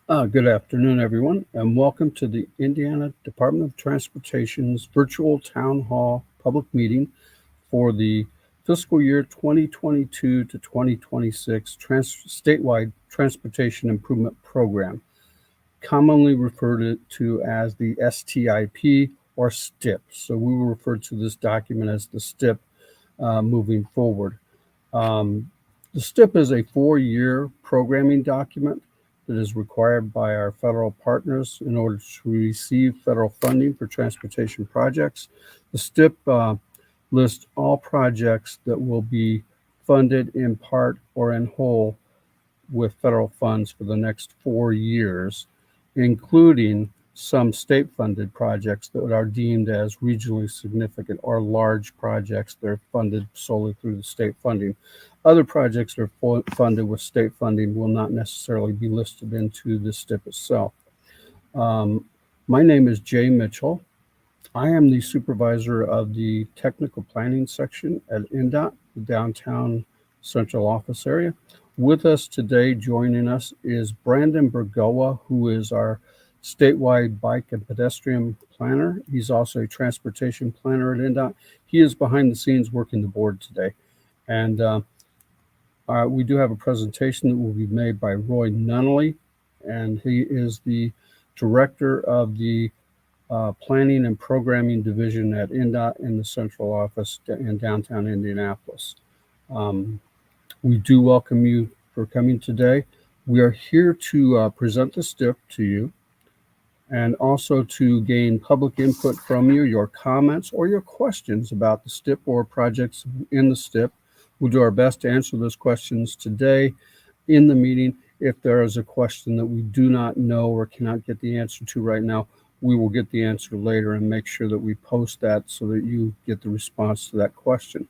Good afternoon, everyone, and welcome to the Indiana Department of Transportation's virtual town hall public meeting for the fiscal year 2022 to 2026 statewide transportation improvement program, commonly referred to as the STIP or STIP. So we will refer to this document as the STIP moving forward. Um, the STIP is a 4-year programming document that is required by our federal partners in order to receive federal funding for transportation projects. The STIP lists all projects that will be funded in part or in whole with federal funds for the next 4 years, including some state funded projects that are deemed as regionally significant or large projects that are funded solely through the state funding. Other projects that are funded with state funding will not necessarily be listed into the STIP itself. Um, my name is Jay Mitchell. I am the supervisor of the technical planning section at INDOT, the downtown central office area. With us today, joining us, is Brandon Bergoa, who is our statewide bike and pedestrian planner. He's also a transportation planner at INDOT. He is behind the scenes working the board today. And we do have a presentation that will be made by Roy Nunnally, and he is the director of the Planning and Programming Division at INDOT in the central office in downtown Indianapolis. We do welcome you for coming today. We are here to present the STIP to you and also to gain public input from you, your comments or your questions about the STIP or projects in the STIP. We'll do our best to answer those questions today in the meeting. If there is a question that we do not know or cannot get the answer to right now, we will get the answer later and make sure that we post that so that you get the response to that question.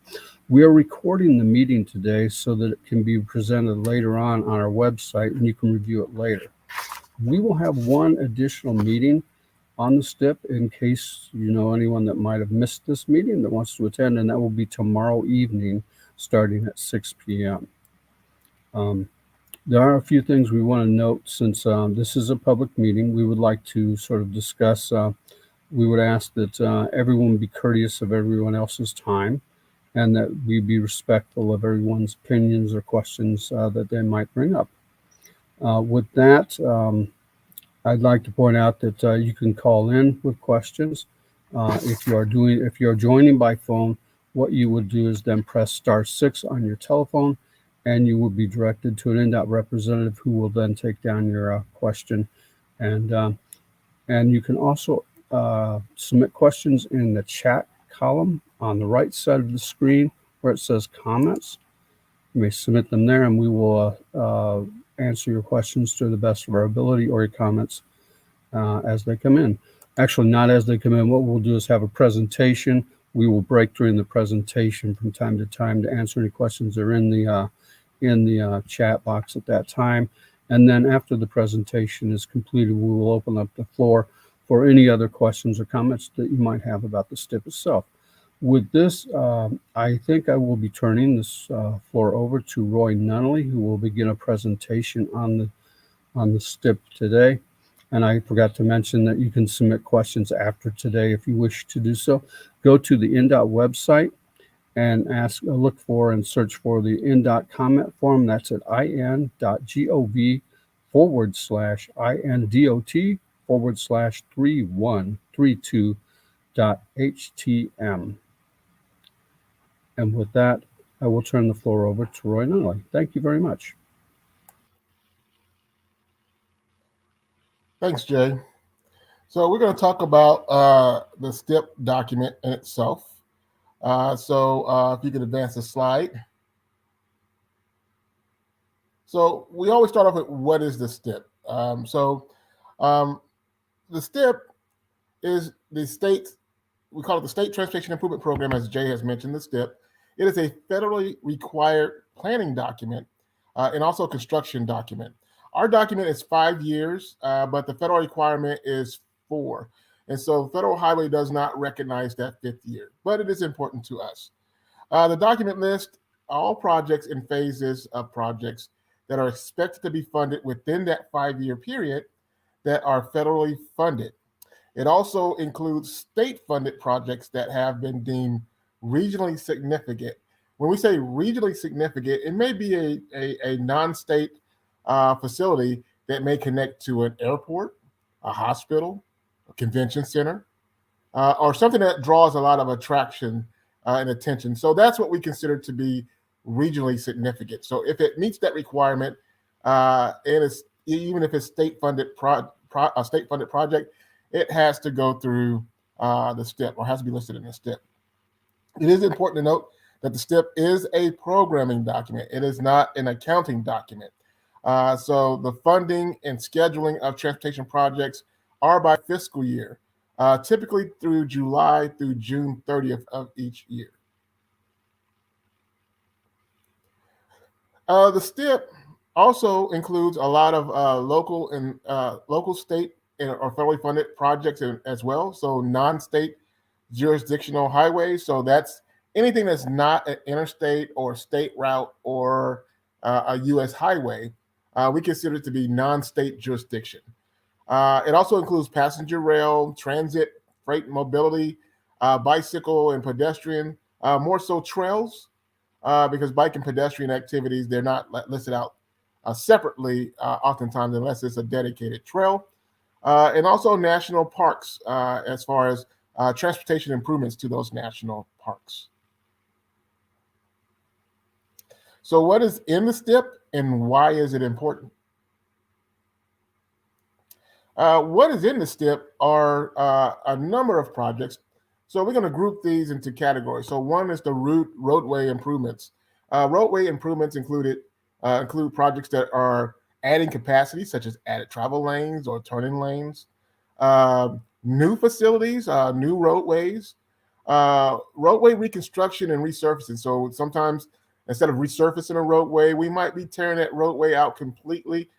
We are recording the meeting today so that it can be presented later on our website and you can review it later. We will have one additional meeting on the STIP in case you know anyone that might have missed this meeting that wants to attend, and that will be tomorrow evening starting at 6 p.m. There are a few things we want to note since this is a public meeting. We would like to sort of discuss, we would ask that everyone be courteous of everyone else's time and that we be respectful of everyone's opinions or questions that they might bring up. With that, I'd like to point out that you can call in with questions. If you are joining by phone, what you would do is then press *6 on your telephone, and you will be directed to an INDOT representative who will then take down your question. And you can also submit questions in the chat column on the right side of the screen where it says comments. You may submit them there, and we will answer your questions to the best of our ability, or your comments as they come in. Actually, not as they come in. What we'll do is have a presentation. We will break during the presentation from time to time to answer any questions that are in the chat box at that time. And then after the presentation is completed, we will open up the floor for any other questions or comments that you might have about the STIP itself. With this, I think I will be turning this floor over to Roy Nunnally, who will begin a presentation on the STIP today. And I forgot to mention that you can submit questions after today if you wish to do so. Go to the INDOT website and look for and search for the INDOT comment form. That's at in.gov/INDOT/3132.htm. And with that, I will turn the floor over to Roy Nunnally. Thank you very much. Thanks, Jay. So we're going to talk about the STIP document in itself. If you could advance the slide. So we always start off with what is the STIP? The STIP is the state, we call it the State Transportation Improvement Program, as Jay has mentioned, the STIP. It is a federally required planning document and also a construction document. Our document is 5 years, but the federal requirement is 4. And so Federal Highway does not recognize that 5th year, but it is important to us. The document lists all projects and phases of projects that are expected to be funded within that 5-year period that are federally funded. It also includes state-funded projects that have been deemed regionally significant. When we say regionally significant, it may be a non-state facility that may connect to an airport, a hospital, a convention center, or something that draws a lot of attraction and attention. So that's what we consider to be regionally significant. So if it meets that requirement, and it's even if it's state-funded state-funded project, it has to go through the STIP, or has to be listed in the STIP. It is important to note that the STIP is a programming document. It is not an accounting document. So the funding and scheduling of transportation projects are by fiscal year, typically through July through June 30th of each year. The STIP also includes a lot of local, state, or federally funded projects as well. So non-state jurisdictional highways. So that's anything that's not an interstate or state route or a U.S. highway. We consider it to be non-state jurisdiction. It also includes passenger rail, transit, freight mobility, bicycle and pedestrian, more so trails, because bike and pedestrian activities, they're not listed out separately oftentimes unless it's a dedicated trail. And also national parks as far as transportation improvements to those national parks. So what is in the STIP and why is it important? What is in the STIP are a number of projects. So we're going to group these into categories. So one is the roadway improvements. Roadway improvements include projects that are adding capacity, such as added travel lanes or turning lanes, new facilities, new roadways, roadway reconstruction and resurfacing. So sometimes instead of resurfacing a roadway, we might be tearing that roadway out completely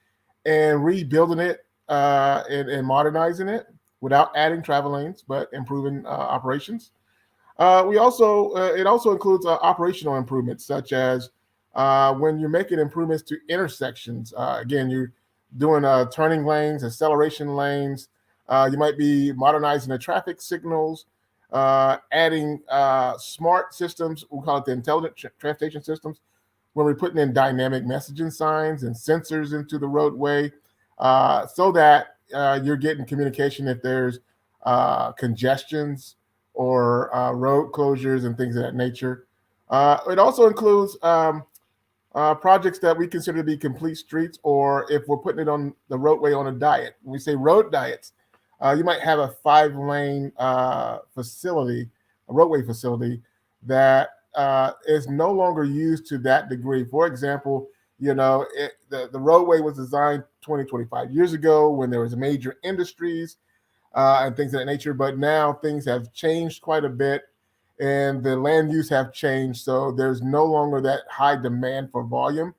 and rebuilding it and modernizing it without adding travel lanes, but improving operations. It also includes operational improvements, such as when you're making improvements to intersections. Again, you're doing turning lanes, acceleration lanes. You might be modernizing the traffic signals, adding smart systems. We call it the intelligent transportation systems, when we're putting in dynamic messaging signs and sensors into the roadway, so that you're getting communication if there's congestions or road closures and things of that nature. It also includes projects that we consider to be complete streets, or if we're putting it on the roadway on a diet. When we say road diets, you might have a 5-lane facility, a roadway facility that is no longer used to that degree. For example, the roadway was designed 25 years ago when there was major industries and things of that nature, but now things have changed quite a bit and the land use have changed. So there's no longer that high demand for volume.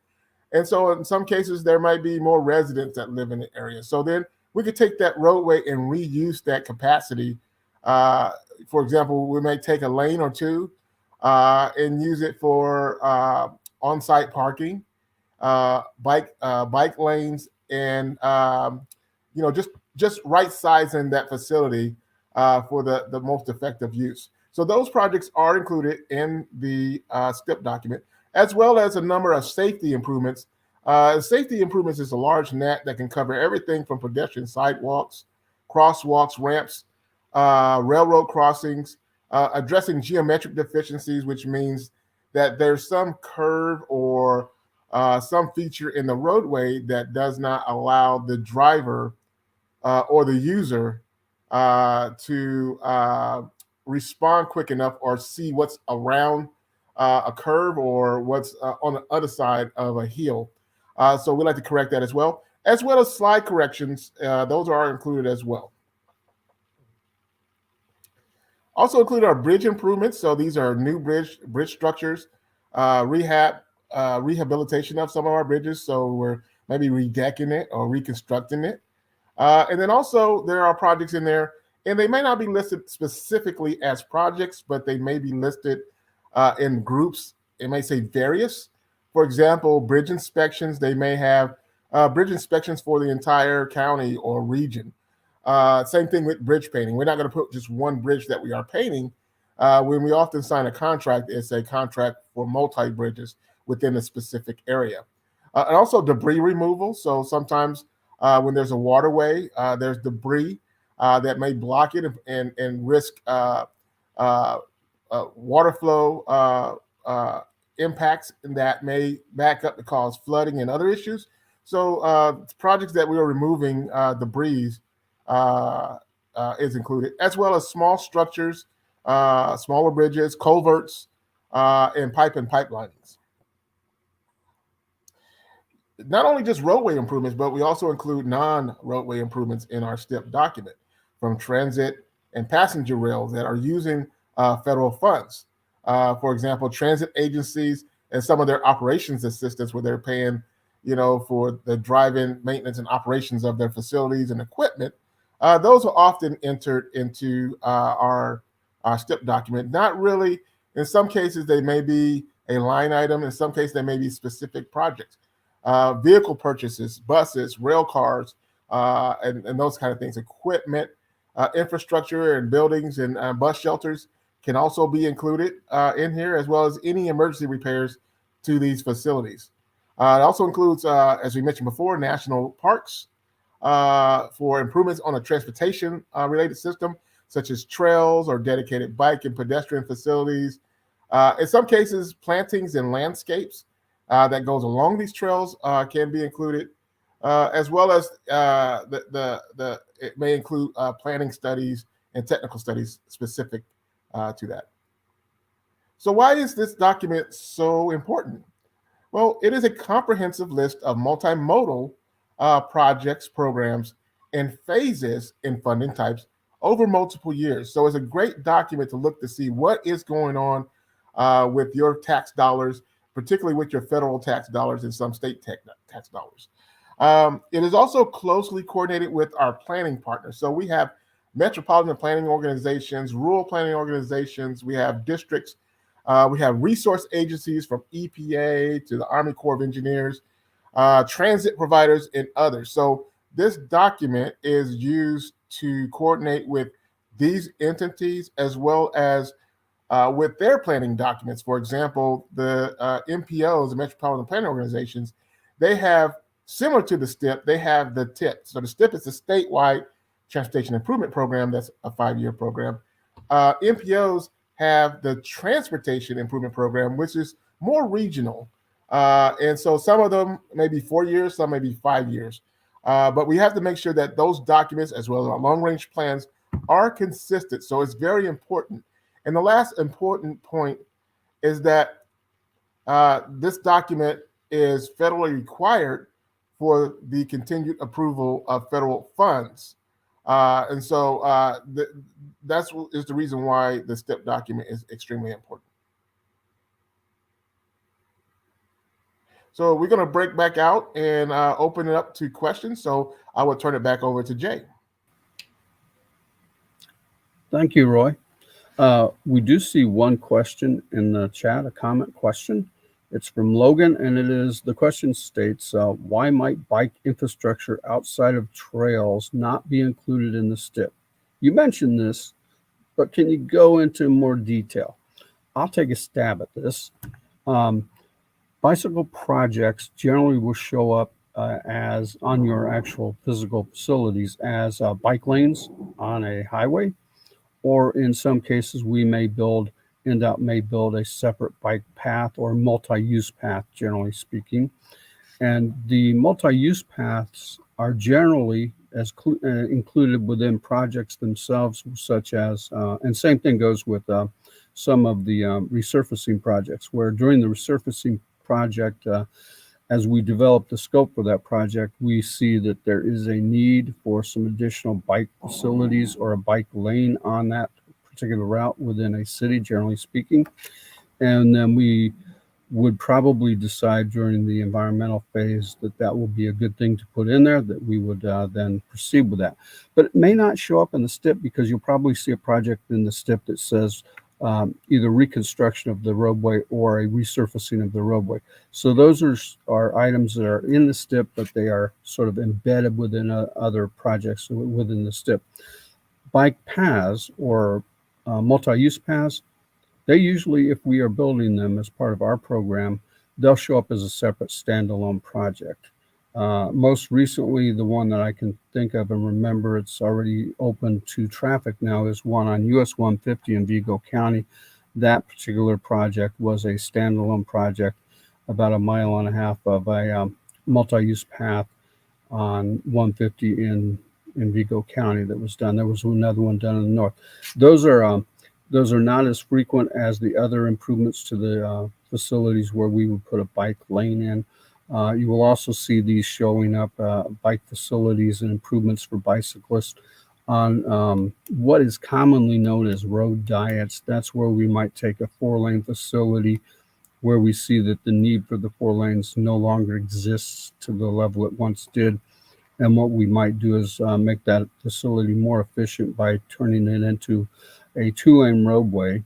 And so in some cases, there might be more residents that live in the area. So then we could take that roadway and reuse that capacity. For example, we may take a lane or two and use it for on-site parking, bike lanes, and just right sizing that facility for the most effective use. So those projects are included in the STIP document, as well as a number of safety improvements. Safety improvements is a large net that can cover everything from pedestrian sidewalks, crosswalks, ramps, railroad crossings, addressing geometric deficiencies, which means that there's some curve or some feature in the roadway that does not allow the driver or the user to respond quick enough or see what's around a curve or what's on the other side of a hill. So we like to correct that as well as slide corrections. Those are included as well. Also included are bridge improvements. So these are new bridge structures, rehabilitation of some of our bridges. So we're maybe redecking it or reconstructing it. And then also there are projects in there, and they may not be listed specifically as projects, but they may be listed in groups. It may say various. For example, bridge inspections, they may have bridge inspections for the entire county or region. Same thing with bridge painting. We're not going to put just one bridge that we are painting. When we often sign a contract, it's a contract for multi-bridges within a specific area. And also debris removal. So sometimes when there's a waterway, there's debris that may block it and risk water flow impacts that may back up to cause flooding and other issues. So projects that we are removing debris is included, as well as small structures, smaller bridges, culverts, and pipe and pipelinings. Not only just roadway improvements, but we also include non-roadway improvements in our STIP document, from transit and passenger rails that are using federal funds. For example, transit agencies and some of their operations assistants, where they're paying, for the drive-in maintenance and operations of their facilities and equipment. Those are often entered into our STIP document. Not really. In some cases, they may be a line item. In some cases, they may be specific projects. Vehicle purchases, buses, rail cars, and those kind of things. Equipment, infrastructure, and buildings and bus shelters can also be included in here, as well as any emergency repairs to these facilities. It also includes, as we mentioned before, national parks for improvements on a transportation related system, such as trails or dedicated bike and pedestrian facilities. In some cases, plantings and landscapes that goes along these trails can be included, as well as it may include planning studies and technical studies specific to that. So why is this document so important? Well, it is a comprehensive list of multimodal projects, programs, and phases in funding types over multiple years. So it's a great document to look to see what is going on with your tax dollars, particularly with your federal tax dollars and some state tax dollars. It is also closely coordinated with our planning partners. So we have metropolitan planning organizations, rural planning organizations, we have districts, we have resource agencies from EPA to the Army Corps of Engineers, transit providers, and others. So this document is used to coordinate with these entities as well as with their planning documents. For example, the MPOs, the Metropolitan Planning Organizations, they have, similar to the STIP, they have the TIP. So the STIP is a statewide transportation improvement program. That's a 5-year program. MPOs have the transportation improvement program, which is more regional. And so some of them may be 4 years, some may be 5 years. But we have to make sure that those documents, as well as our long-range plans, are consistent. So it's very important. And the last important point is that this document is federally required for the continued approval of federal funds. And so that's the reason why the STIP document is extremely important. So we're going to break back out and open it up to questions. So I will turn it back over to Jay. Thank you, Roy. We do see one question in the chat, a comment question. It's from Logan, and the question states, why might bike infrastructure outside of trails not be included in the STIP? You mentioned this, but can you go into more detail? I'll take a stab at this. Bicycle projects generally will show up as on your actual physical facilities as bike lanes on a highway, or in some cases INDOT may build a separate bike path or multi-use path, generally speaking. And the multi-use paths are generally included within projects themselves, such as, and same thing goes with some of the resurfacing projects, where during the resurfacing project, as we develop the scope for that project, we see that there is a need for some additional bike facilities or a bike lane on that particular route within a city, generally speaking. And then we would probably decide during the environmental phase that will be a good thing to put in there, that we would then proceed with that. But it may not show up in the STIP, because you'll probably see a project in the STIP that says either reconstruction of the roadway or a resurfacing of the roadway. So those are items that are in the STIP, but they are sort of embedded within other projects within the STIP. Bike paths or multi-use paths, they usually, if we are building them as part of our program, they'll show up as a separate standalone project. Most recently, the one that I can think of and remember, it's already open to traffic now, is one on US 150 in Vigo County. That particular project was a standalone project, about 1.5 miles of a multi-use path on 150 in Vigo County that was done. There was another one done in the north. Those are not as frequent as the other improvements to the facilities where we would put a bike lane in. You will also see these showing up, bike facilities and improvements for bicyclists on what is commonly known as road diets. That's where we might take a 4-lane facility where we see that the need for the 4 lanes no longer exists to the level it once did. And what we might do is make that facility more efficient by turning it into a 2-lane roadway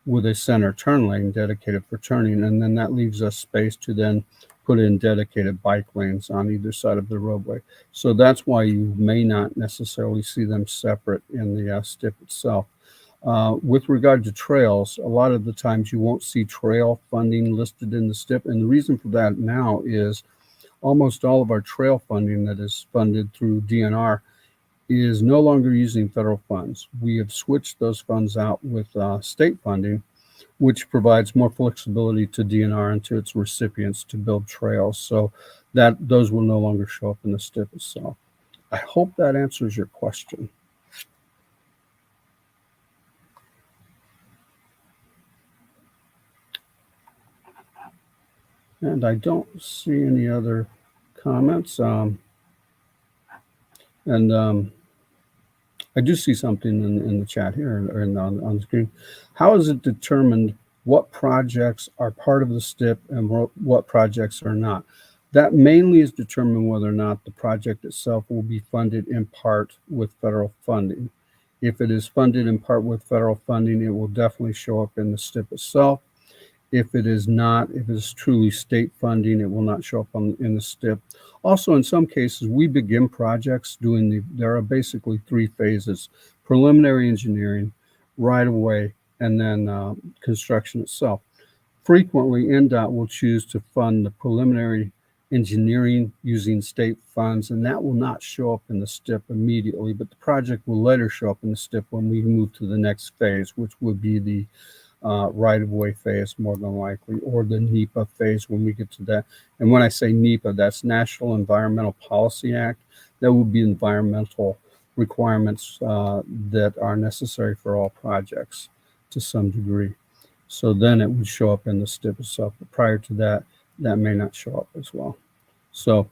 with a center turn lane dedicated for turning. And then that leaves us space to then put in dedicated bike lanes on either side of the roadway. So that's why you may not necessarily see them separate in the STIP itself. With regard to trails, a lot of the times you won't see trail funding listed in the STIP. And the reason for that now is almost all of our trail funding that is funded through DNR is no longer using federal funds. We have switched those funds out with state funding, which provides more flexibility to DNR and to its recipients to build trails. So that those will no longer show up in the STIP itself. I hope that answers your question. And I don't see any other comments. I do see something in the chat here or on the screen. How is it determined what projects are part of the STIP and what projects are not? That mainly is determined whether or not the project itself will be funded in part with federal funding. If it is funded in part with federal funding, it will definitely show up in the STIP itself. If it is not, if it is truly state funding, it will not show up in the STIP. Also, in some cases, we begin projects there are basically 3 phases: preliminary engineering, right-of-way, and then construction itself. Frequently, INDOT will choose to fund the preliminary engineering using state funds, and that will not show up in the STIP immediately, but the project will later show up in the STIP when we move to the next phase, which would be the right-of-way phase, more than likely, or the NEPA phase when we get to that. And when I say NEPA, that's National Environmental Policy Act. That would be environmental requirements that are necessary for all projects to some degree. So then it would show up in the STIP itself. But prior to that, that may not show up as well. So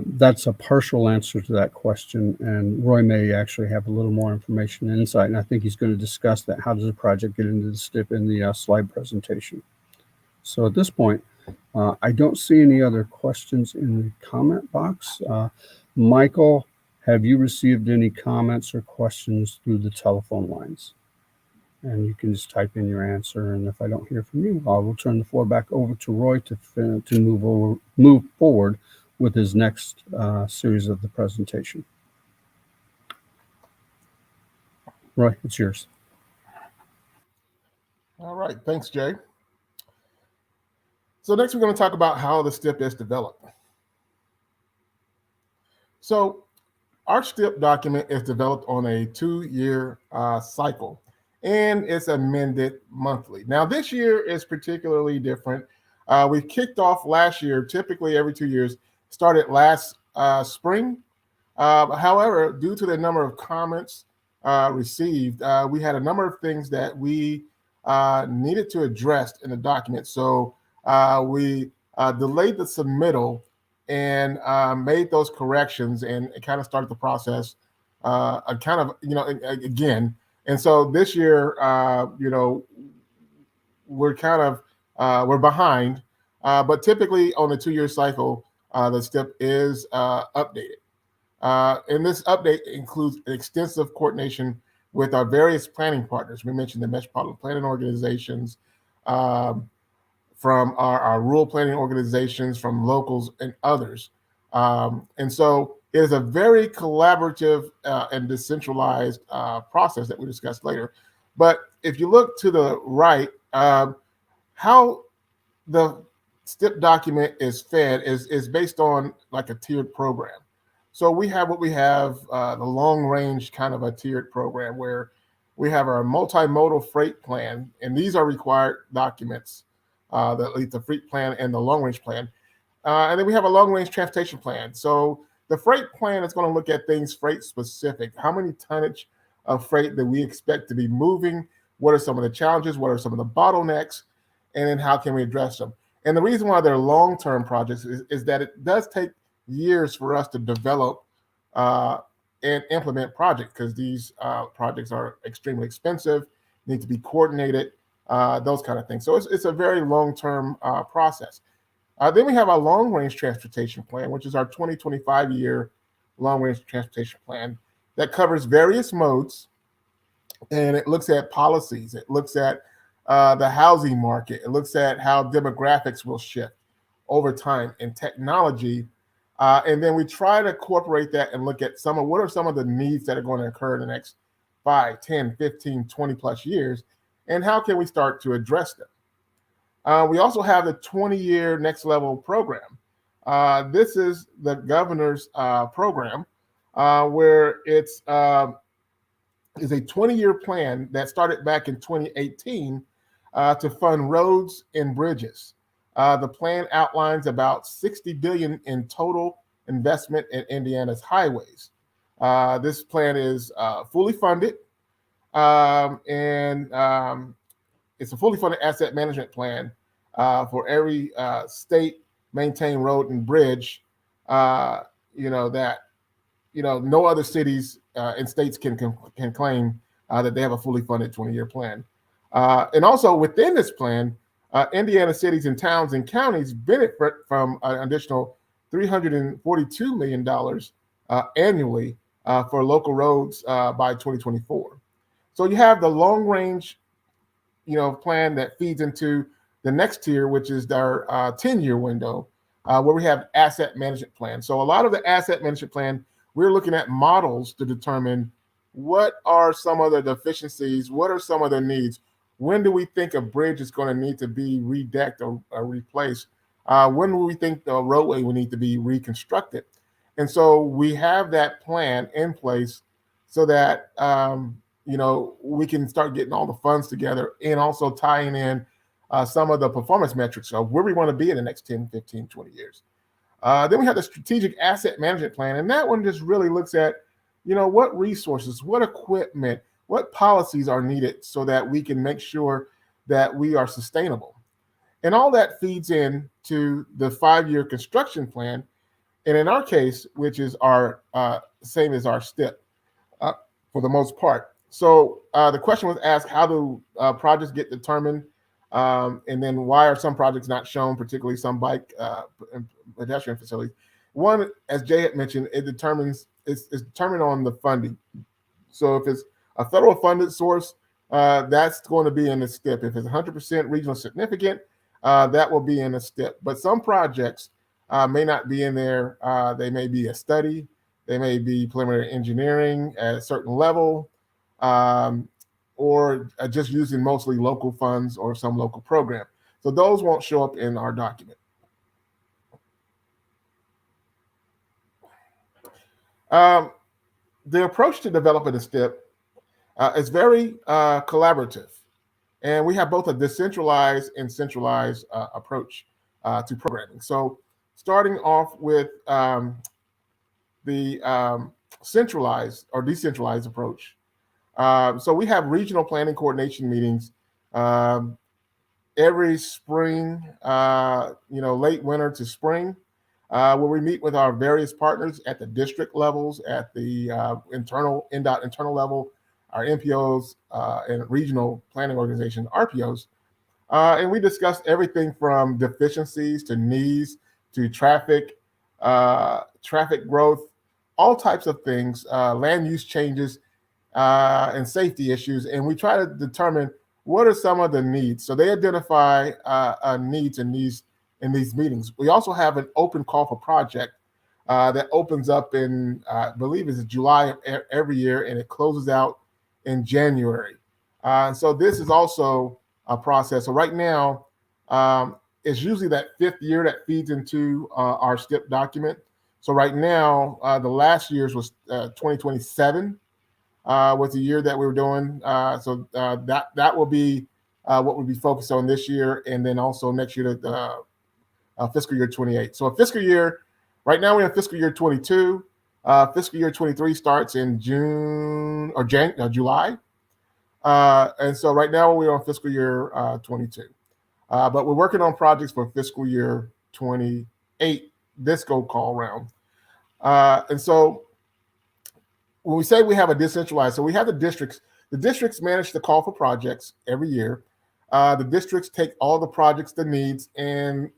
that's a partial answer to that question, and Roy may actually have a little more information and insight, and I think he's going to discuss that. How does a project get into the STIP in the slide presentation? So at this point, I don't see any other questions in the comment box. Michael, have you received any comments or questions through the telephone lines? And you can just type in your answer, and if I don't hear from you, I will turn the floor back over to Roy to move forward with his next series of the presentation. Roy, it's yours. All right, thanks, Jay. So next we're going to talk about how the STIP is developed. So our STIP document is developed on a 2-year cycle, and it's amended monthly. Now this year is particularly different. We kicked off last year, typically every 2 years, started last spring. However, due to the number of comments received, we had a number of things that we needed to address in the document. So we delayed the submittal and made those corrections, and it kind of started the process again. And so this year, we're we're behind, but typically on a 2-year cycle, the STIP is updated. And this update includes extensive coordination with our various planning partners. We mentioned the metropolitan planning organizations, from our rural planning organizations, from locals and others. And so it is a very collaborative and decentralized process that we discussed later. But if you look to the right, how the STIP document is fed is based on like a tiered program. So we have what we have, the long range kind of a tiered program where we have our multimodal freight plan, and these are required documents that lead the freight plan and the long range plan. And then we have a long range transportation plan. So the freight plan is going to look at things freight specific. How many tonnage of freight that we expect to be moving? What are some of the challenges? What are some of the bottlenecks? And then how can we address them? And the reason why they're long-term projects is that it does take years for us to develop and implement projects, because these projects are extremely expensive, need to be coordinated, those kind of things. So it's a very long-term process. Then we have our long-range transportation plan, which is our 2025-year long-range transportation plan that covers various modes, and it looks at policies. It looks at the housing market. It looks at how demographics will shift over time and technology. And then we try to incorporate that and look at what are some of the needs that are going to occur in the next 5, 10, 15, 20 plus years, and how can we start to address them. We also have the 20-year next level program. This is the governor's program where it's is a 20-year plan that started back in 2018 to fund roads and bridges. The plan outlines about $60 billion in total investment in Indiana's highways. This plan is fully funded, and it's a fully funded asset management plan for every state maintained road and bridge. That no other cities and states can claim that they have a fully funded 20-year plan. And also within this plan, Indiana cities and towns and counties benefit from an additional $342 million annually for local roads by 2024. So you have the long range, plan that feeds into the next tier, which is our 10-year window, where we have asset management plan. So a lot of the asset management plan, we're looking at models to determine what are some of the deficiencies, what are some of the needs. When do we think a bridge is going to need to be redecked or replaced? When do we think the roadway will need to be reconstructed? And so we have that plan in place so that we can start getting all the funds together and also tying in some of the performance metrics of where we want to be in the next 10, 15, 20 years. Then we have the strategic asset management plan, and that one just really looks at, what resources, what equipment, what policies are needed so that we can make sure that we are sustainable. And all that feeds in to the 5-year construction plan. And in our case, which is our same as our STIP for the most part. So the question was asked, how do projects get determined? And then why are some projects not shown, particularly some bike and pedestrian facilities? One, as Jay had mentioned, it's determined on the funding. So if it's a federal funded source, that's going to be in the STIP. If it's 100% regional significant, that will be in the STIP. But some projects may not be in there. They may be a study. They may be preliminary engineering at a certain level, or just using mostly local funds or some local program. So those won't show up in our document. The approach to developing a STIP is very collaborative. And we have both a decentralized and centralized approach to programming. So starting off with the centralized or decentralized approach. So we have regional planning coordination meetings every spring, late winter to spring, where we meet with our various partners at the district levels, at the INDOT internal level, our MPOs and regional planning organizations, RPOs. And we discuss everything from deficiencies to needs to traffic growth, all types of things, land use changes, and safety issues, and we try to determine what are some of the needs. So they identify needs in these meetings. We also have an open call for project that opens up in, I believe it's July every year, and it closes out in January. So this is also a process. So right now, it's usually that fifth year that feeds into our STIP document. So right now, the last year's was 2027 was the year that we were doing. So that will be what we'll be focused on this year, and then also next year, fiscal year 28. So a fiscal year, right now we're in fiscal year 22. Fiscal year 23 starts in June or July. And so right now we're on fiscal year 22. But we're working on projects for fiscal year 28, this go call round. And so when we say we have a decentralized, so we have the districts manage the call for projects every year. The districts take all the projects, the needs, and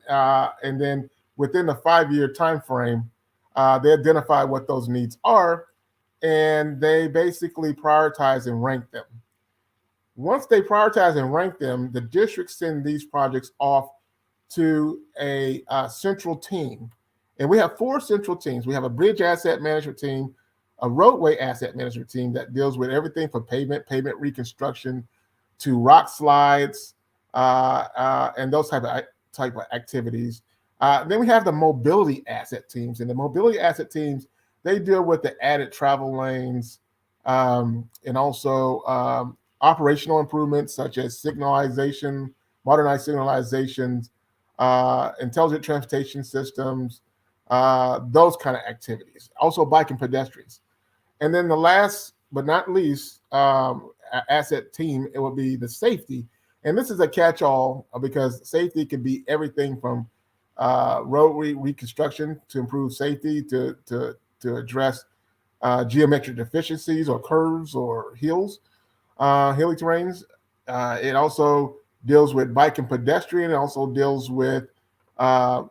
then within the 5-year time frame, they identify what those needs are, and they basically prioritize and rank them. Once they prioritize and rank them, the districts send these projects off to a central team. And we have 4 central teams. We have a bridge asset management team, a roadway asset management team that deals with everything from pavement reconstruction to rock slides and those type of activities. Then we have the mobility asset teams. And the mobility asset teams, they deal with the added travel lanes and also operational improvements such as signalization, modernized signalizations, intelligent transportation systems, those kind of activities. Also bike and pedestrians. And then the last but not least asset team, it will be the safety. And this is a catch-all because safety can be everything from road reconstruction to improve safety to address geometric deficiencies or curves or hilly terrains. It also deals with bike and pedestrian. It also deals with all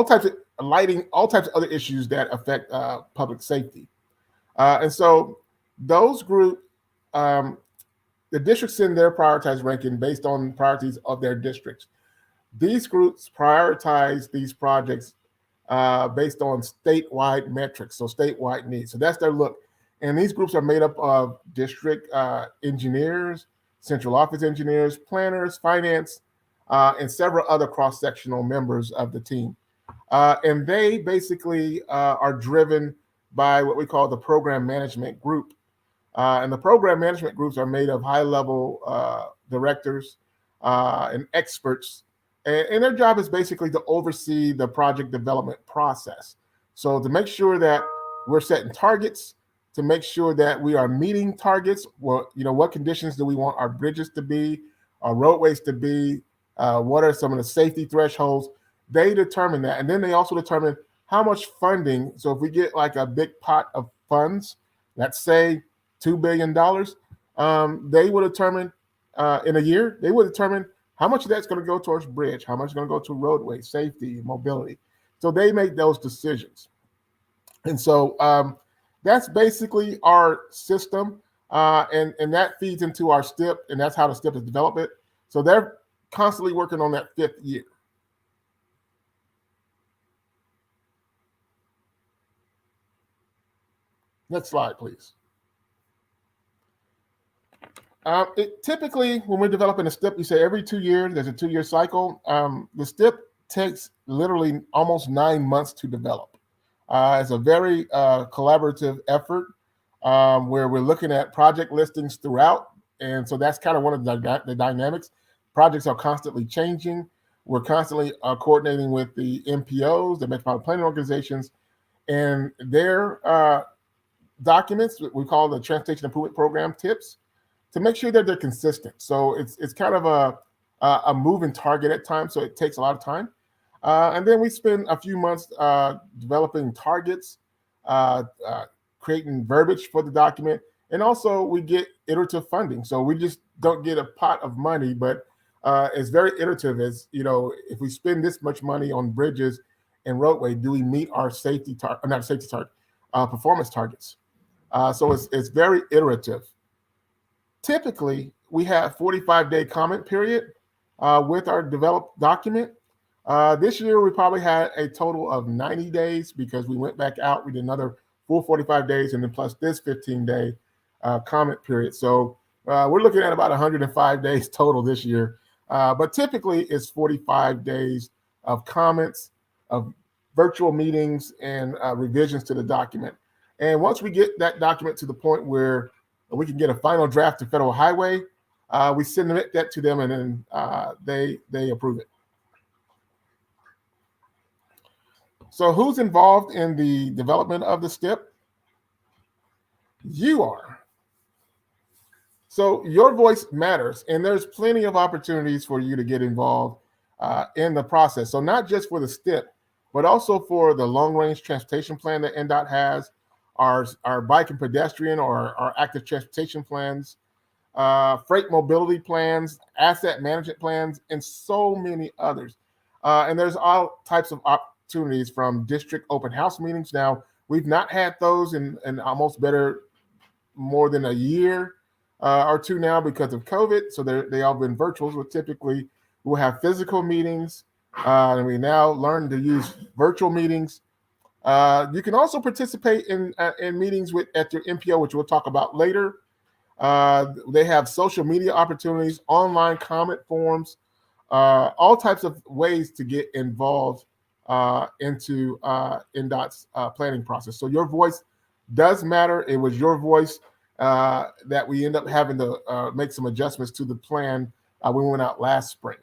types of lighting, all types of other issues that affect public safety. And so those group, the districts send their prioritized ranking based on priorities of their districts. These groups prioritize these projects based on statewide metrics, so statewide needs. So that's their look. And these groups are made up of district engineers, central office engineers, planners, finance, and several other cross-sectional members of the team. And they basically are driven by what we call the program management group. And the program management groups are made of high-level directors and experts. And their job is basically to oversee the project development process. So to make sure that we're setting targets, to make sure that we are meeting targets. Well, what conditions do we want our bridges to be, our roadways to be? What are some of the safety thresholds? They determine that. And then they also determine how much funding. So if we get like a big pot of funds, let's say $2 billion, they will determine in a year, they will determine how much of that's going to go towards bridge, how much is going to go to roadway, safety, mobility. So they make those decisions. And so that's basically our system. And that feeds into our STIP, and that's how the STIP is developed. So they're constantly working on that 5th year. Next slide, please. Typically, when we're developing a STIP, we say every 2 years, there's a 2-year cycle. The STIP takes literally almost 9 months to develop. It's a very collaborative effort where we're looking at project listings throughout. And so that's kind of one of the dynamics. Projects are constantly changing. We're constantly coordinating with the MPOs, the Metropolitan Planning Organizations, and their documents, we call the Transportation Improvement Program tips, to make sure that they're consistent. So it's kind of a moving target at times, so it takes a lot of time. And then we spend a few months developing targets, creating verbiage for the document, and also we get iterative funding. So we just don't get a pot of money, but it's very iterative. As if we spend this much money on bridges and roadway, do we meet our performance targets? So it's very iterative. Typically, we have 45-day comment period with our developed document. This year, we probably had a total of 90 days because we went back out. We did another full 45 days and then plus this 15-day comment period. So we're looking at about 105 days total this year. But typically, it's 45 days of comments, of virtual meetings, and revisions to the document. And once we get that document to the point where we can get a final draft to Federal Highway, we send that to them, and then they approve it. So who's involved in the development of the STIP? You are. So your voice matters, and there's plenty of opportunities for you to get involved in the process. So not just for the STIP, but also for the long-range transportation plan that INDOT has, our bike and pedestrian or our active transportation plans, freight mobility plans, asset management plans, and so many others. And there's all types of opportunities from district open house meetings. Now, we've not had those in almost more than a year or two now because of COVID. So they all been virtual. So typically we'll have physical meetings, and we now learn to use virtual meetings. You can also participate in meetings at your MPO, which we'll talk about later. They have social media opportunities, online comment forums, all types of ways to get involved into INDOT's planning process. So your voice does matter. It was your voice that we end up having to make some adjustments to the plan when we went out last spring.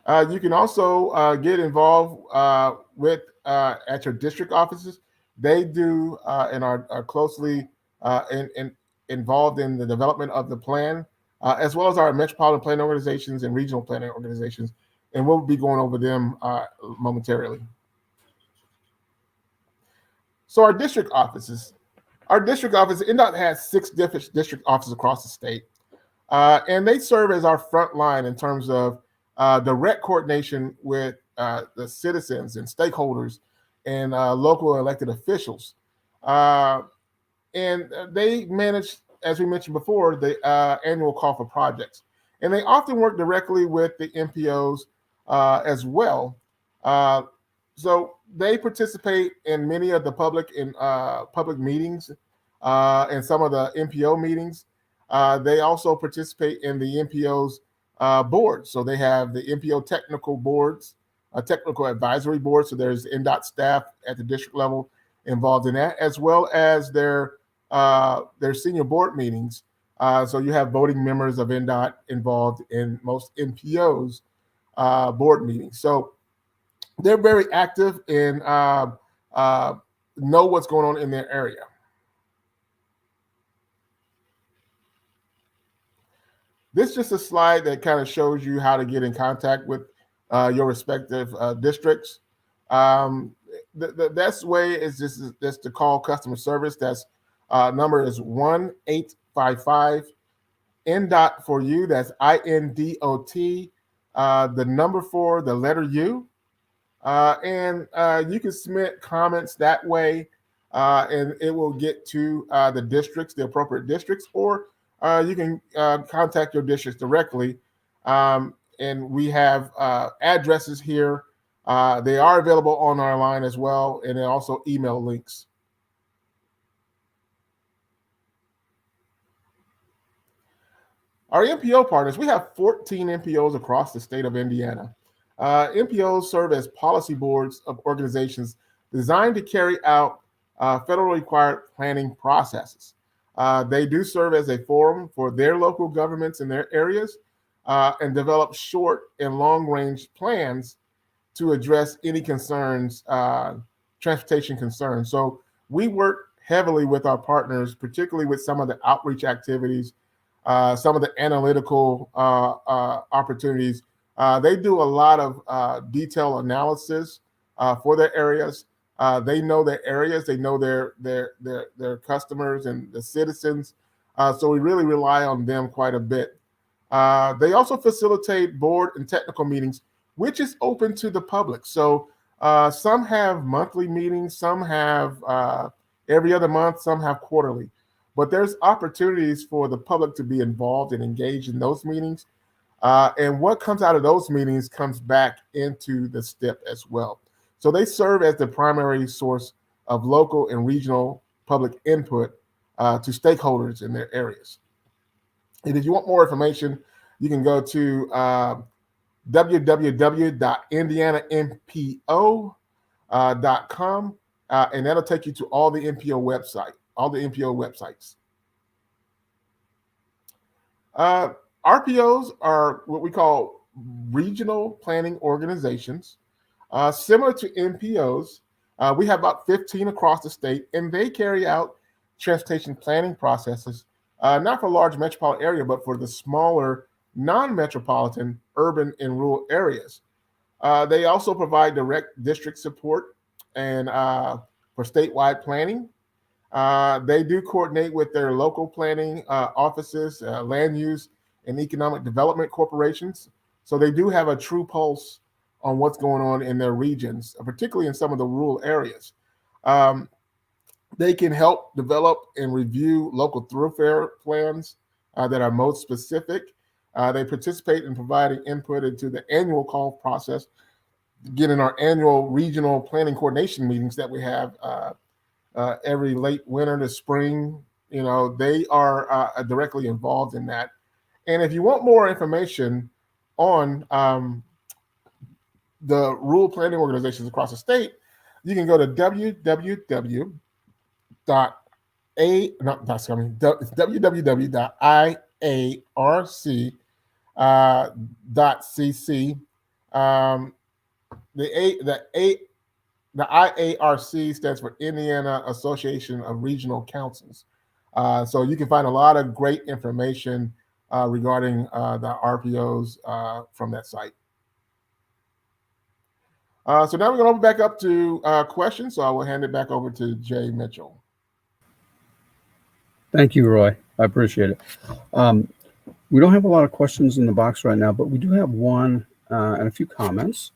You can also get involved with at your district offices. They do and are closely involved in the development of the plan, as well as our metropolitan planning organizations and regional planning organizations. And we'll be going over them momentarily. So our district offices. INDOT has 6 different district offices across the state. And they serve as our front line in terms of direct coordination with the citizens and stakeholders and local elected officials. And they manage, as we mentioned before, the annual call for projects. And they often work directly with the MPOs as well. So they participate in many of the public meetings and some of the MPO meetings. They also participate in the MPO's boards. So they have the MPO technical boards, a technical advisory board. So there's INDOT staff at the district level involved in that, as well as their senior board meetings. So you have voting members of INDOT involved in most MPOs board meetings. So they're very active and know what's going on in their area. This is just a slide that kind of shows you how to get in contact with your respective districts. The best way is just to call customer service. That's number is 1-855 INDOT for you. That's INDOT. The number 4, the letter U. And you can submit comments that way, and it will get to the districts, the appropriate districts, or you can contact your districts directly. And we have addresses here. They are available on our line as well, and then also email links. Our MPO partners, we have 14 MPOs across the state of Indiana. MPOs serve as policy boards of organizations designed to carry out federally required planning processes. They do serve as a forum for their local governments in their areas and develop short and long-range plans to address any concerns, transportation concerns. So we work heavily with our partners, particularly with some of the outreach activities, some of the analytical opportunities. They do a lot of detailed analysis for their areas. They know their areas. They know their customers and the citizens. So we really rely on them quite a bit. They also facilitate board and technical meetings, which is open to the public. So Some have monthly meetings, some have every other month, some have quarterly. But there's opportunities for the public to be involved and engaged in those meetings. And what comes out of those meetings comes back into the STIP as well. So they serve as the primary source of local and regional public input to stakeholders in their areas. And if you want more information, you can go to www.indianampo.com, and that'll take you to all the MPO websites. RPOs are what we call regional planning organizations. Similar to MPOs, we have about 15 across the state, and they carry out transportation planning processes, not for large metropolitan area, but for the smaller non-metropolitan urban and rural areas. They also provide direct district support and for statewide planning. They do coordinate with their local planning offices, land use, and economic development corporations. So they do have a true pulse on what's going on in their regions, particularly in some of the rural areas. They can help develop and review local thoroughfare plans that are most specific. They participate in providing input into the annual call process, getting our annual regional planning coordination meetings that we have every late winter to spring. You know, they are directly involved in that. And if you want more information on the rural planning organizations across the state, you can go to www.iarc.cc. The IARC stands for Indiana Association of Regional Councils. So you can find a lot of great information regarding the RPOs from that site. So now we're going to open back up to questions. So I will hand it back over to Jay Mitchell. Thank you, Roy. I appreciate it. We don't have a lot of questions in the box right now, but we do have one and a few comments.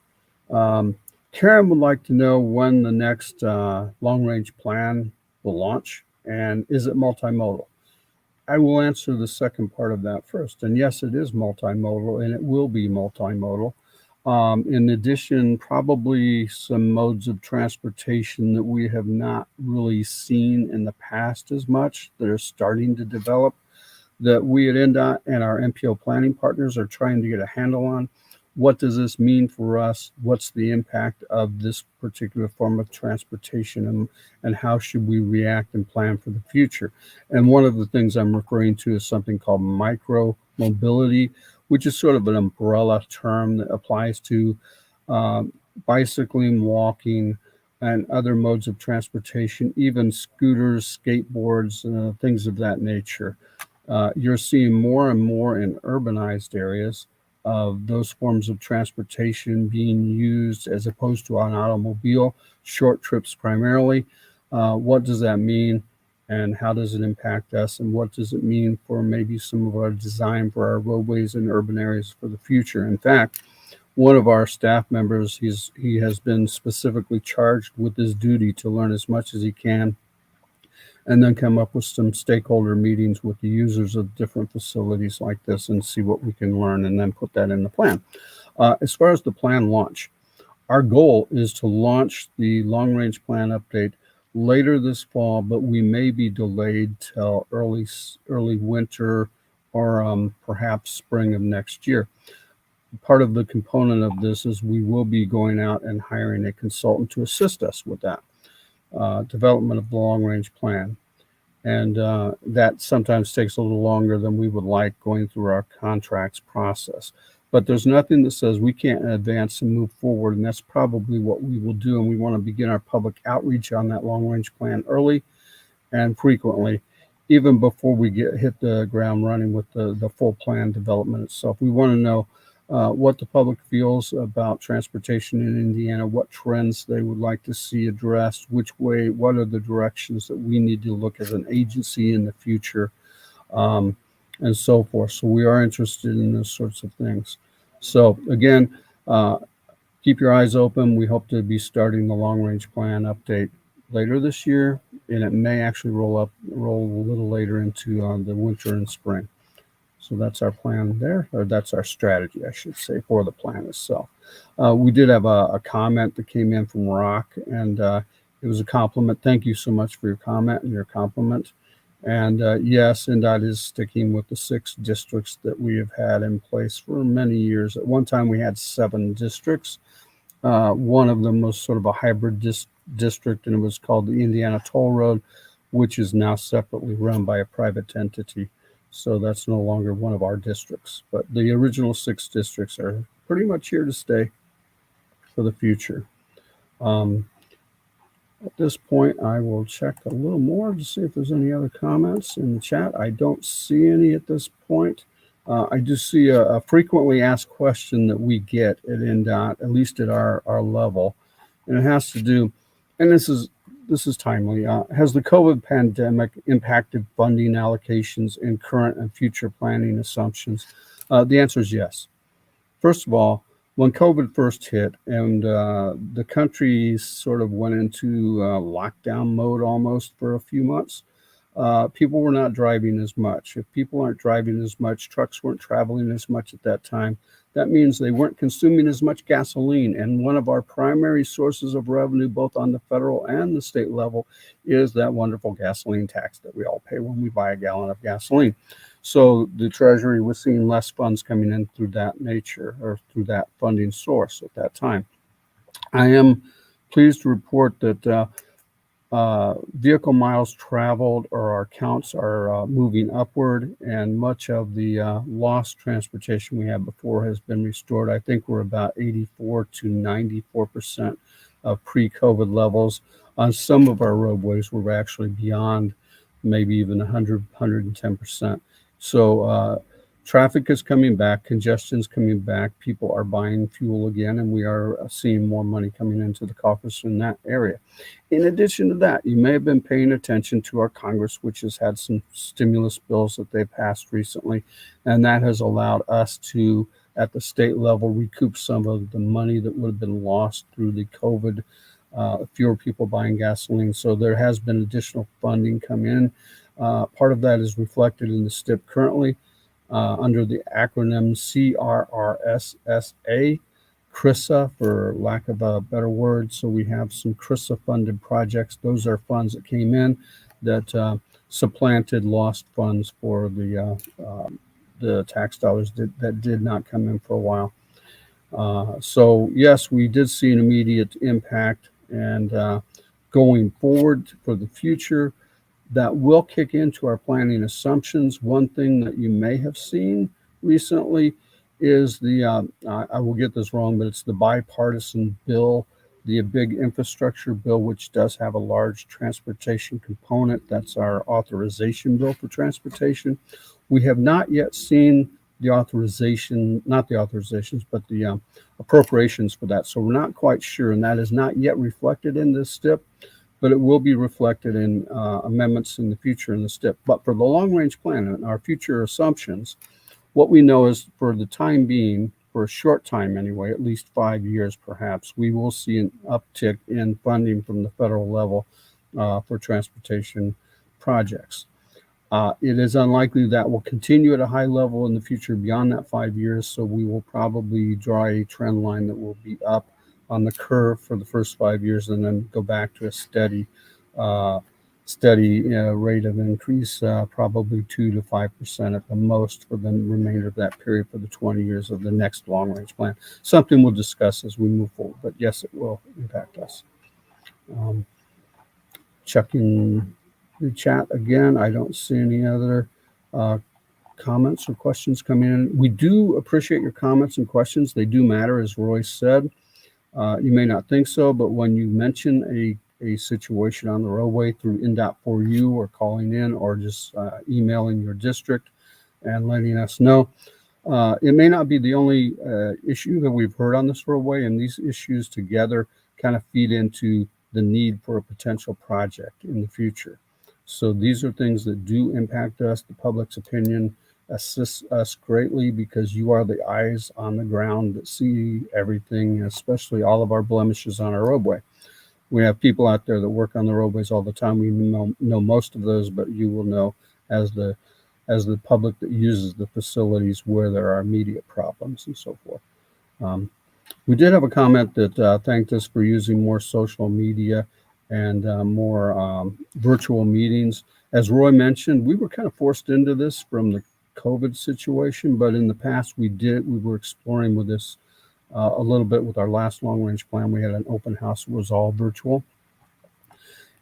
Karen would like to know when the next long-range plan will launch, and is it multimodal? I will answer the second part of that first. And yes, it is multimodal, and it will be multimodal. In addition, probably some modes of transportation that we have not really seen in the past as much that are starting to develop, that we at INDOT and our MPO planning partners are trying to get a handle on. What does this mean for us? What's the impact of this particular form of transportation, and how should we react and plan for the future? And one of the things I'm referring to is something called micro mobility, which is sort of an umbrella term that applies to bicycling, walking, and other modes of transportation, even scooters, skateboards, things of that nature. You're seeing more and more in urbanized areas of those forms of transportation being used as opposed to an automobile, short trips primarily. What does that mean, and how does it impact us, and what does it mean for maybe some of our design for our roadways in urban areas for the future? In fact, one of our staff members, he has been specifically charged with this duty to learn as much as he can and then come up with some stakeholder meetings with the users of different facilities like this and see what we can learn and then put that in the plan. As far as the plan launch, our goal is to launch the long-range plan update later this fall, but we may be delayed till early winter or perhaps spring of next year. Part of the component of this is we will be going out and hiring a consultant to assist us with that development of the long-range plan. And that sometimes takes a little longer than we would like going through our contracts process. But there's nothing that says we can't advance and move forward, and that's probably what we will do. And we want to begin our public outreach on that long-range plan early and frequently, even before we hit the ground running with the full plan development itself. We want to know what the public feels about transportation in Indiana, what trends they would like to see addressed, what are the directions that we need to look as an agency in the future, and so forth. So we are interested in those sorts of things. So again, keep your eyes open. We hope to be starting the long-range plan update later this year, and it may actually roll a little later into the winter and spring. So that's our plan there, or that's our strategy, I should say, for the plan itself. We did have a comment that came in from Rock, and it was a compliment. Thank you so much for your comment and your compliment. And yes, INDOT is sticking with the 6 districts that we have had in place for many years. At one time, we had 7 districts. One of them was sort of a hybrid district, and it was called the Indiana Toll Road, which is now separately run by a private entity. So that's no longer one of our districts. But the original 6 districts are pretty much here to stay for the future. At this point, I will check a little more to see if there's any other comments in the chat. I don't see any at this point. I do see a frequently asked question that we get at INDOT, at least at our level, and it has to do, and this is timely. Has the COVID pandemic impacted funding allocations in current and future planning assumptions? The answer is yes. First of all, when COVID first hit and the country sort of went into lockdown mode almost for a few months, people were not driving as much. If people aren't driving as much, trucks weren't traveling as much at that time. That means they weren't consuming as much gasoline. And one of our primary sources of revenue, both on the federal and the state level, is that wonderful gasoline tax that we all pay when we buy a gallon of gasoline. So the Treasury was seeing less funds coming in through that nature, or through that funding source at that time. I am pleased to report that vehicle miles traveled, or our counts, are moving upward, and much of the lost transportation we had before has been restored. I think we're about 84 to 94% of pre-COVID levels. On some of our roadways, we're actually beyond maybe even 100, 110%. So traffic is coming back, congestion's coming back, people are buying fuel again, and we are seeing more money coming into the coffers in that area. In addition to that, you may have been paying attention to our Congress, which has had some stimulus bills that they passed recently, and that has allowed us to, at the state level, recoup some of the money that would have been lost through the COVID, fewer people buying gasoline. So there has been additional funding come in. Part of that is reflected in the Stip currently. Under the acronym CRRSSA, CRISA, for lack of a better word. So we have some CRISA funded projects. Those are funds that came in that supplanted lost funds for the tax dollars that did not come in for a while. So yes, we did see an immediate impact, and going forward for the future, that will kick into our planning assumptions. One thing that you may have seen recently is the, I will get this wrong, but it's the bipartisan bill, the big infrastructure bill, which does have a large transportation component. That's our authorization bill for transportation. We have not yet seen the authorization, not the authorizations, but the appropriations for that. So we're not quite sure, and that is not yet reflected in this STIP, but it will be reflected in amendments in the future in the STIP. But for the long-range plan and our future assumptions, what we know is, for the time being, for a short time anyway, at least 5 years perhaps, we will see an uptick in funding from the federal level for transportation projects. It is unlikely that will continue at a high level in the future beyond that 5 years, so we will probably draw a trend line that will be up on the curve for the first 5 years, and then go back to a steady rate of increase, probably 2 to 5% at the most for the remainder of that period for the 20 years of the next long-range plan. Something we'll discuss as we move forward, but yes, it will impact us. Checking the chat again, I don't see any other comments or questions coming in. We do appreciate your comments and questions. They do matter, as Roy said. You may not think so, but when you mention a situation on the roadway through INDOT for you, or calling in, or just emailing your district and letting us know, it may not be the only issue that we've heard on this roadway, and these issues together kind of feed into the need for a potential project in the future. So these are things that do impact us, the public's opinion, assists us greatly because you are the eyes on the ground that see everything, especially all of our blemishes on our roadway. We have people out there that work on the roadways all the time. We know most of those, but you will know as the public that uses the facilities where there are immediate problems and so forth. We did have a comment that thanked us for using more social media and more virtual meetings. As Roy mentioned, we were kind of forced into this from the COVID situation, but in the past we were exploring with this a little bit with our last long range plan. We had an open house that was all virtual.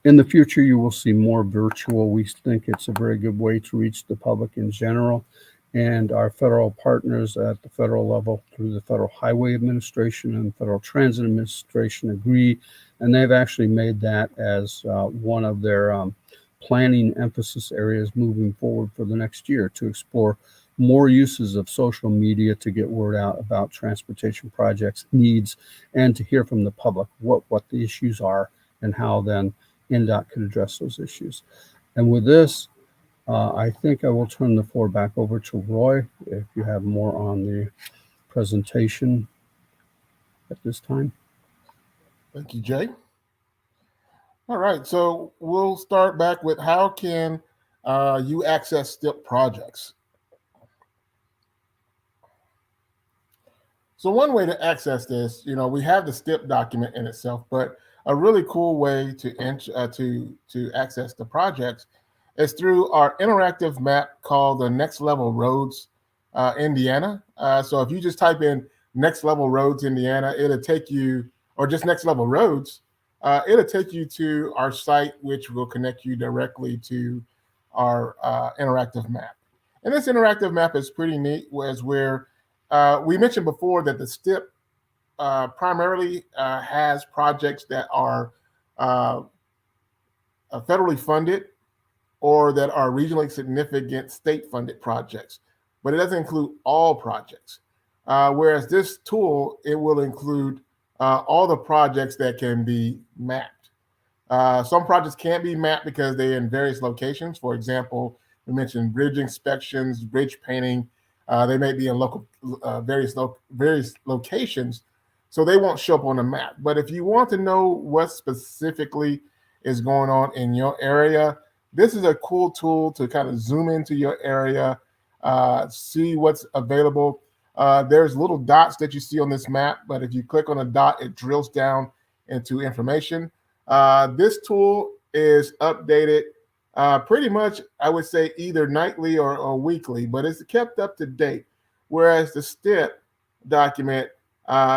In the future, you will see more virtual. We think it's a very good way to reach the public in general. And our federal partners at the federal level through the Federal Highway Administration and Federal Transit Administration agree. And they've actually made that as one of their planning emphasis areas moving forward for the next year to explore more uses of social media to get word out about transportation projects, needs, and to hear from the public what the issues are and how then INDOT could address those issues. And with this, I think I will turn the floor back over to Roy if you have more on the presentation at this time. Thank you, Jay. All right, so we'll start back with how can you access STIP projects? So one way to access this, we have the STIP document in itself, but a really cool way to access the projects is through our interactive map called the Next Level Roads Indiana. So if you just type in Next Level Roads Indiana, it'll take you, or just Next Level Roads, it'll take you to our site, which will connect you directly to our interactive map. And this interactive map is pretty neat, where we mentioned before that the STIP primarily has projects that are federally funded or that are regionally significant state-funded projects, but it doesn't include all projects. Whereas this tool, it will include all the projects that can be mapped. Some projects can't be mapped because they're in various locations. For example, we mentioned bridge inspections, bridge painting. They may be in various locations, so they won't show up on the map. But if you want to know what specifically is going on in your area, this is a cool tool to kind of zoom into your area, see what's available. There's little dots that you see on this map, but if you click on a dot, it drills down into information. This tool is updated pretty much, I would say, either nightly or weekly, but it's kept up to date. Whereas the STIP document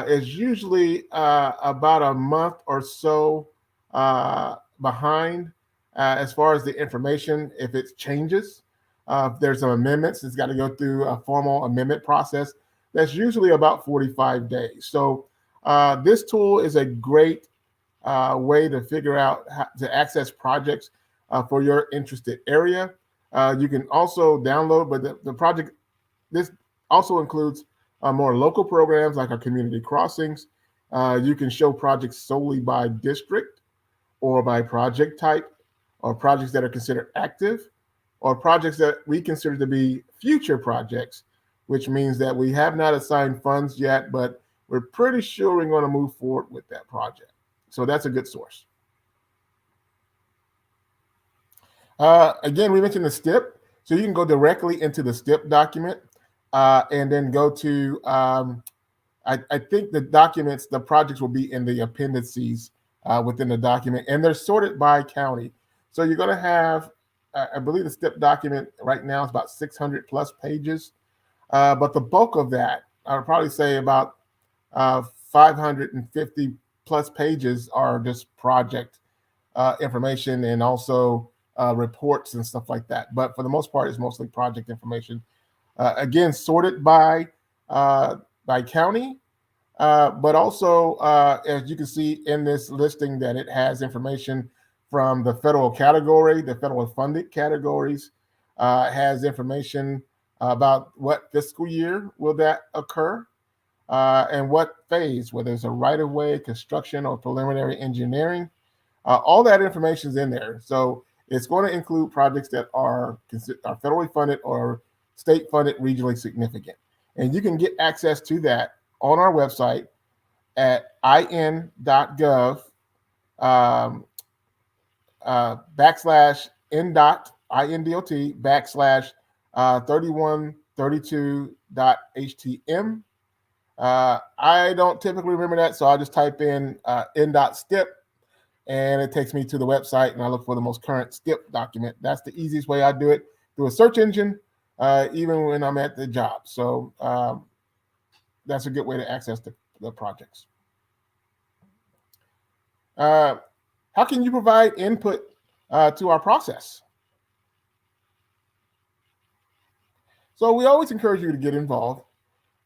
is usually about a month or so behind as far as the information. If it changes, if there's some amendments, it's got to go through a formal amendment process. That's usually about 45 days. So this tool is a great way to figure out how to access projects for your interested area. You can also download, but the project, this also includes more local programs like our community crossings. You can show projects solely by district or by project type, or projects that are considered active, or projects that we consider to be future projects, which means that we have not assigned funds yet, but we're pretty sure we're going to move forward with that project. So that's a good source. Again, we mentioned the STIP. So you can go directly into the STIP document and then go to, I think the documents, the projects will be in the appendices within the document, and they're sorted by county. So you're going to have, I believe the STIP document right now is about 600 plus pages. But the bulk of that, I would probably say about 550 plus pages are just project information and also reports and stuff like that. But for the most part, it's mostly project information. Again, sorted by county, but also, as you can see in this listing, that it has information from the federal category, the federal funded categories, has information about what fiscal year will that occur, and what phase, whether it's a right-of-way, construction, or preliminary engineering. All that information is in there. So it's going to include projects that are federally funded or state-funded, regionally significant. And you can get access to that on our website at in.gov backslash INDOT, INDOT backslash 3132.htm. I don't typically remember that, so I just type in INDOT Stip, and it takes me to the website, and I look for the most current Stip document. That's the easiest way I do it, through a search engine, even when I'm at the job. So that's a good way to access the projects. How can you provide input to our process? So we always encourage you to get involved.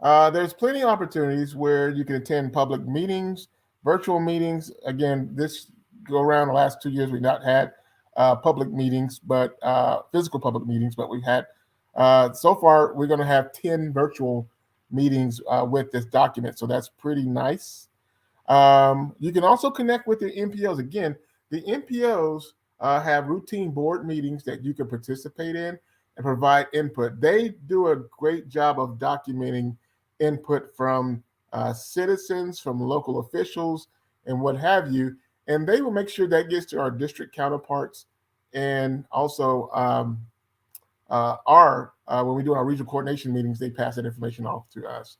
There's plenty of opportunities where you can attend public meetings, virtual meetings. Again, this go around the last 2 years, we've not had public meetings, but physical public meetings, but we've had, so far, we're going to have 10 virtual meetings with this document. So that's pretty nice. You can also connect with the MPOs. Again, the MPOs have routine board meetings that you can participate in and provide input. They do a great job of documenting input from citizens, from local officials, and what have you. And they will make sure that gets to our district counterparts, and also when we do our regional coordination meetings, they pass that information off to us.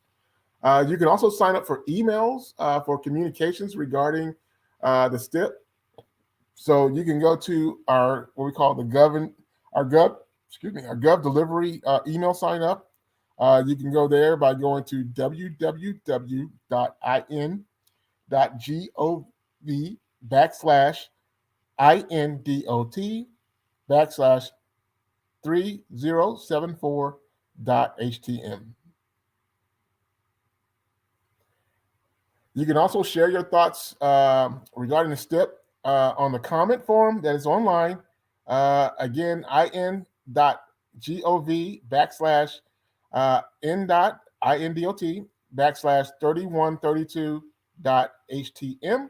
You can also sign up for emails for communications regarding the STIP. So you can go to our what we call the Gov delivery email sign up. You can go there by going to www.indot.gov/INDOT/3074.htm. You can also share your thoughts regarding the STIP on the comment form that is online. Again, in.gov/INDOT/3132.htm.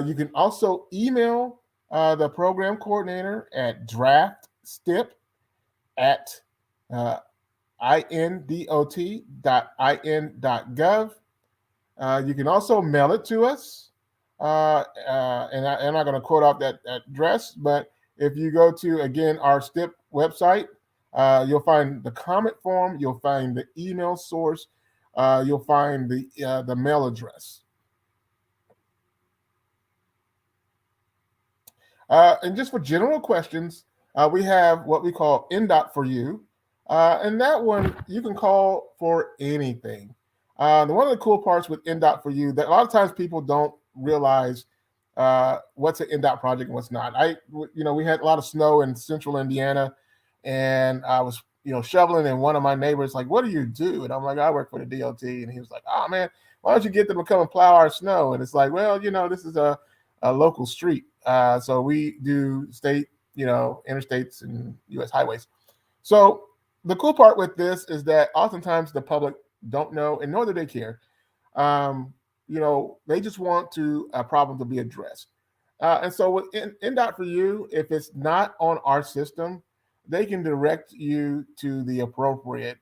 You can also email the program coordinator at draftstip@indot.in.gov. You can also mail it to us. And I'm not going to quote off that address, but if you go to, again, our STIP website, you'll find the comment form, you'll find the email source, you'll find the mail address. And just for general questions, we have what we call INDOT for you. And that one, you can call for anything. One of the cool parts with INDOT for you, that a lot of times people don't realize what's an INDOT project and what's not. We had a lot of snow in central Indiana, and I was, shoveling, and one of my neighbors like, "What do you do?" And I'm like, "I work for the DOT." And he was like, "Oh man, why don't you get them to come and plow our snow?" And it's like, well, this is a local street. So we do state, interstates and U.S. highways. So the cool part with this is that oftentimes the public don't know, and nor do they care. They just want a problem to be addressed. And so with INDOT for you, if it's not on our system, they can direct you to the appropriate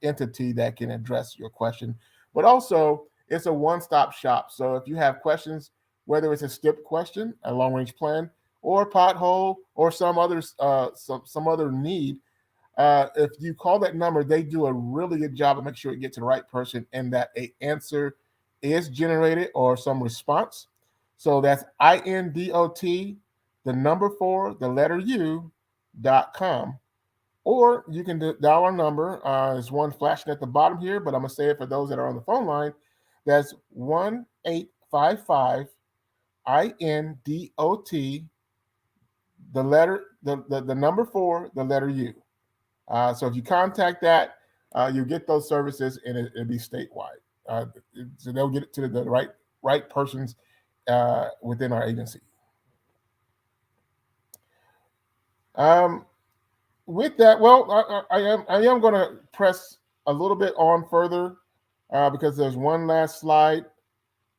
entity that can address your question. But also, it's a one-stop shop. So if you have questions, whether it's a STIP question, a long-range plan, or a pothole, or some other need, if you call that number, they do a really good job of making sure it gets to the right person and that an answer is generated or some response. So that's INDOT, the number 4, the letter U.com. Or you can dial our number. There's one flashing at the bottom here, but I'm going to say it for those that are on the phone line. That's 1-855 INDOT, the number 4, the letter U. So if you contact that, you'll get those services, and it'll be statewide. So they'll get it to the right persons within our agency. With that, well, I am going to press a little bit on further because there's one last slide.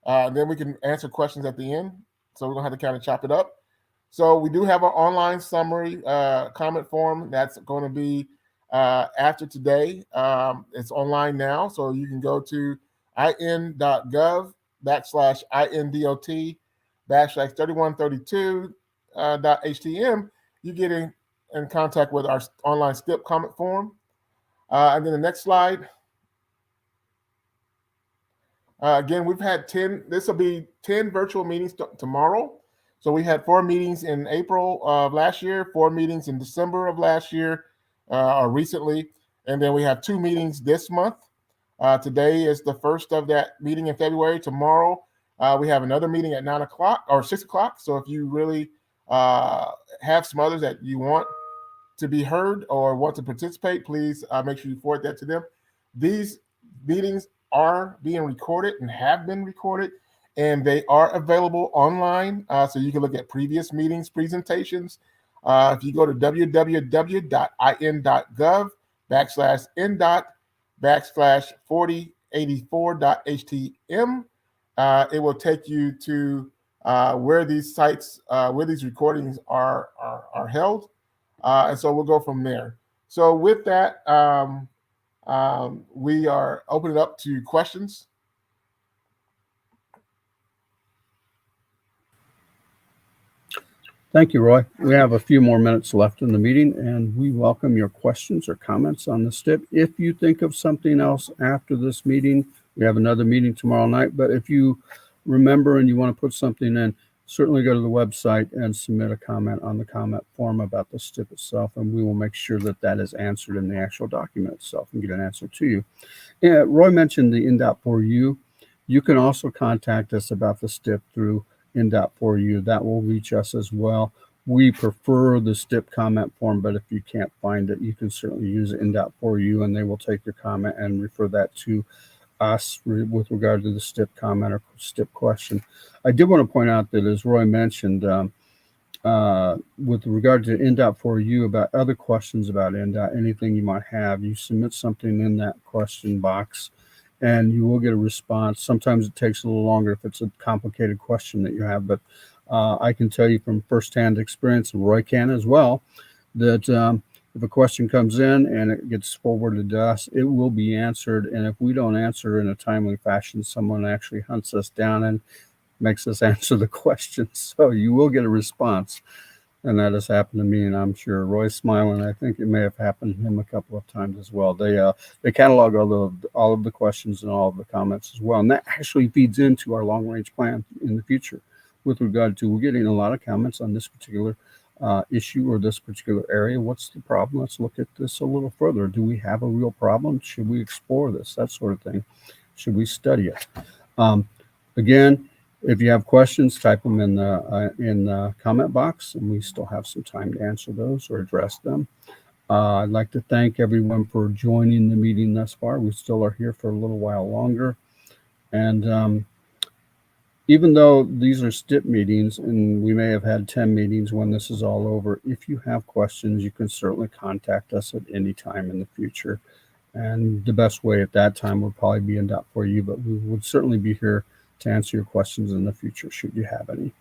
Then we can answer questions at the end. So we're going to have to kind of chop it up. So we do have an online summary comment form that's going to be after today. It's online now, so you can go to in.gov/INDOT/3132.htm. You get in contact with our online Stip comment form. And then the next slide. Again, we've had 10, this will be 10 virtual meetings tomorrow. So we had 4 meetings in April of last year, 4 meetings in December of last year, or recently. And then we have 2 meetings this month. Today is the first of that meeting in February. Tomorrow, we have another meeting at 9 o'clock or 6 o'clock. So if you really have some others that you want to be heard or want to participate, please make sure you forward that to them. These meetings are being recorded and have been recorded, and they are available online. So you can look at previous meetings, presentations. If you go to www.indot.gov/indot/4084.htm, it will take you to where these sites, where these recordings are held. And so we'll go from there. So with that, we are opening up to questions. Thank you, Roy. We have a few more minutes left in the meeting, and we welcome your questions or comments on the STIP. If you think of something else after this meeting, we have another meeting tomorrow night, but if you remember and you want to put something in, certainly go to the website and submit a comment on the comment form about the STIP itself, and we will make sure that that is answered in the actual document itself and get an answer to you. Yeah, Roy mentioned the INDOT for you. You can also contact us about the STIP through INDOT for you. That will reach us as well. We prefer the STIP comment form, but if you can't find it, you can certainly use INDOT for you, and they will take your comment and refer that to us with regard to the STIP comment or STIP question. I did want to point out that, as Roy mentioned, with regard to INDOT for you, about other questions about INDOT, anything you might have, you submit something in that question box and you will get a response. Sometimes it takes a little longer if it's a complicated question that you have, but I can tell you from firsthand experience, and Roy can as well, that if a question comes in and it gets forwarded to us, it will be answered. And if we don't answer in a timely fashion, someone actually hunts us down and makes us answer the question. So you will get a response. And that has happened to me, and I'm sure Roy's smiling. I think it may have happened to him a couple of times as well. They catalog all of the questions and all of the comments as well, and that actually feeds into our long range plan in the future. With regard to, we're getting a lot of comments on this particular issue or this particular area. What's the problem? Let's look at this a little further. Do we have a real problem? Should we explore this? That sort of thing. Should we study it? Again, if you have questions, type them in the comment box, and we still have some time to answer those or address them. I'd like to thank everyone for joining the meeting thus far. We still are here for a little while longer. And even though these are STIP meetings, and we may have had 10 meetings when this is all over, if you have questions, you can certainly contact us at any time in the future. And the best way at that time would probably be INDOT for you, but we would certainly be here to answer your questions in the future, should you have any.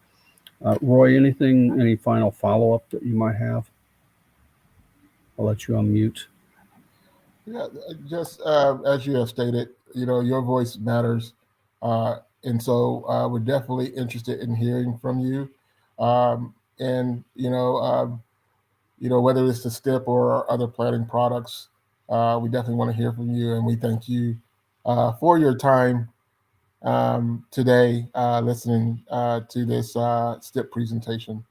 Roy, any final follow-up that you might have? I'll let you unmute. Yeah, just as you have stated, your voice matters. And so we're definitely interested in hearing from you. And, whether it's the STIP or other planning products, we definitely want to hear from you. And we thank you for your time today listening to this STIP presentation.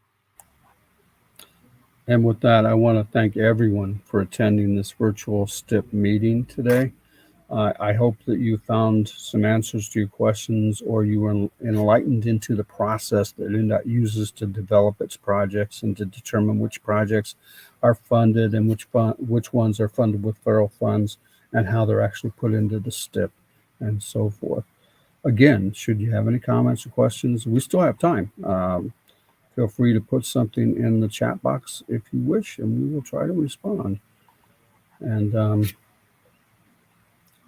And with that, I want to thank everyone for attending this virtual STIP meeting today. I hope that you found some answers to your questions, or you were enlightened into the process that INDOT uses to develop its projects and to determine which projects are funded and which ones are funded with federal funds, and how they're actually put into the STIP and so forth. Again, should you have any comments or questions, we still have time. Feel free to put something in the chat box if you wish, and we will try to respond. And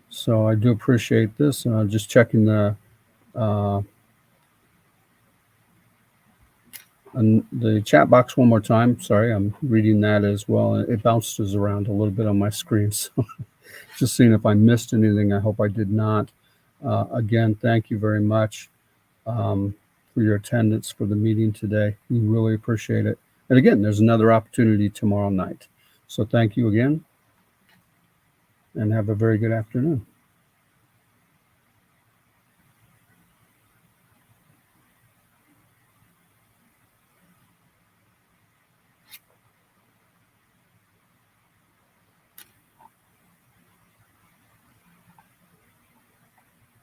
so I do appreciate this. Just checking the And the chat box one more time. Sorry, I'm reading that as well. It bounces around a little bit on my screen. So just seeing if I missed anything. I hope I did not. Again, thank you very much for your attendance for the meeting today. We really appreciate it. And again, there's another opportunity tomorrow night. So thank you again, and have a very good afternoon.